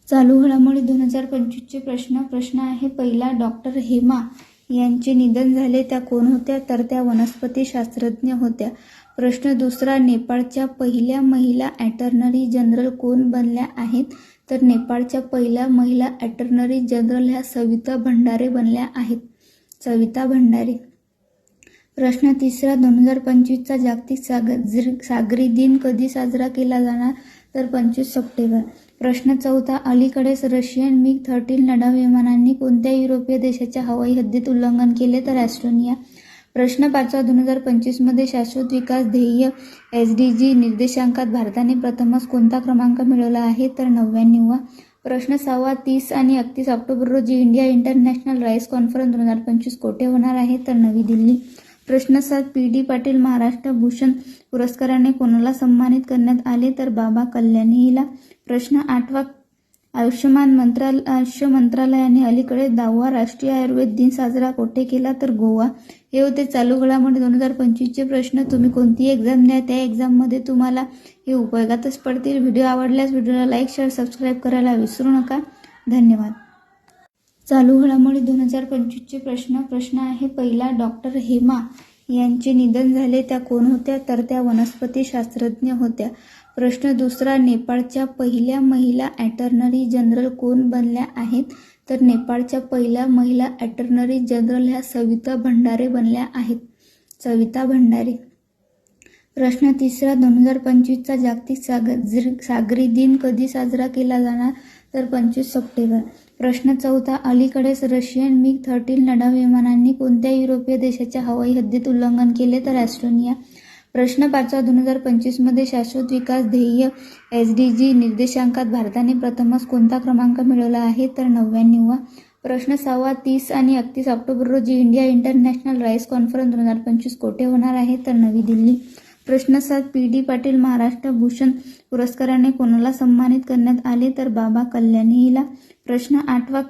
चालू घडामोडी 2025चे प्रश्न आहे पहिला, डॉक्टर हेमा यांचे निधन झाले त्या कोण होत्या? तर त्या वनस्पती शास्त्रज्ञ होत्या. प्रश्न दुसरा, नेपाळच्या पहिल्या महिला अटॉर्नी जनरल कोण बनल्या आहेत? तर नेपाळच्या पहिल्या महिला अटॉर्नी जनरल ह्या सविता भंडारे बनल्या आहेत. सविता भंडारे. प्रश्न तिसरा, 2025चा जागतिक सागरी दिन कधी साजरा केला जाणार? तर 25 सप्टेंबर. प्रश्न चौथा, अलीकडेच रशियन MiG-13 लढाऊ विमानांनी कोणत्या युरोपीय देशाच्या हवाई हद्दीत उल्लंघन केले? तर एस्टोनिया. प्रश्न पाचवा, 2025 मध्ये शाश्वत विकास ध्येय SDG निर्देशांकात भारताने प्रथमच कोणता क्रमांक मिळवला आहे? तर 99वा. प्रश्न सहावा, 30 आणि 31 ऑक्टोबर रोजी इंडिया इंटरनॅशनल राईस कॉन्फरन्स 2025 कोठे होणार आहे? तर नवी दिल्ली. प्रश्न 7, PD पाटील महाराष्ट्र भूषण पुरस्काराने कोणाला सन्मानित करण्यात आले? तर बाबा कल्याणीला. प्रश्न 8वा, आयुष मंत्रालयाने अलीकडे 10वा राष्ट्रीय आयुर्वेद दिन साजरा कोठे केला? तर गोवा. हे होते चालू घडामोडी 2025चे प्रश्न. तुम्ही कोणतीही एक्झाम द्या, त्या एक्झाममध्ये तुम्हाला हे उपयोगातच पडतील. व्हिडिओ आवडल्यास व्हिडिओला लाईक, शेअर, सबस्क्राईब करायला विसरू नका. धन्यवाद. चालू घडामोडी 2025चे प्रश्न आहे पहिला, डॉक्टर हेमा यांचे निधन झाले त्या कोण होत्या? तर त्या वनस्पती शास्त्रज्ञ होत्या. प्रश्न दुसरा, नेपाळच्या पहिल्या महिला अटॉर्नी जनरल कोण बनल्या आहेत? तर नेपाळच्या पहिल्या महिला अटॉर्नी जनरल ह्या सविता भंडारे बनल्या आहेत. सविता भंडारे. प्रश्न तिसरा, 2025चा जागतिक सागरी दिन कधी साजरा केला जाणार? तर 25 सप्टेंबर. प्रश्न चौथा, अलीकडेच रशियन MiG-13 लढाऊ विमानांनी कोणत्या युरोपीय देशाच्या हवाई हद्दीत उल्लंघन केले? तर एस्टोनिया. प्रश्न पाचवा, 2025 मध्ये शाश्वत विकास ध्येय SDG निर्देशांकात भारताने प्रथमच कोणता क्रमांक मिळवला आहे? तर 99वा. प्रश्न सहावा, 30 आणि 31 ऑक्टोबर रोजी इंडिया इंटरनॅशनल राईस कॉन्फरन्स 2025 कोठे होणार आहे? तर नवी दिल्ली. प्रश्न 7, PD पाटील महाराष्ट्र भूषण पुरस्काराने कोणाला सन्मानित करण्यात आले? तर बाबा कल्याणीला. प्रश्न 8वा,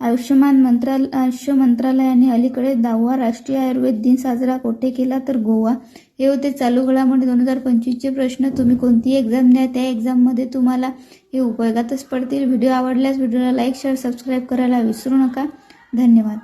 आयुष मंत्रालयाने अलीकडे 10वा राष्ट्रीय आयुर्वेद दिन साजरा कोठे केला? तर गोवा. हे होते चालू घडामोडी 2025चे प्रश्न. तुम्ही कोणतीही एक्झाम द्या, त्या एक्झाममध्ये तुम्हाला हे उपयोगातच पडतील. व्हिडिओ आवडल्यास व्हिडिओला लाईक, शेअर, सबस्क्राईब करायला विसरू नका. धन्यवाद.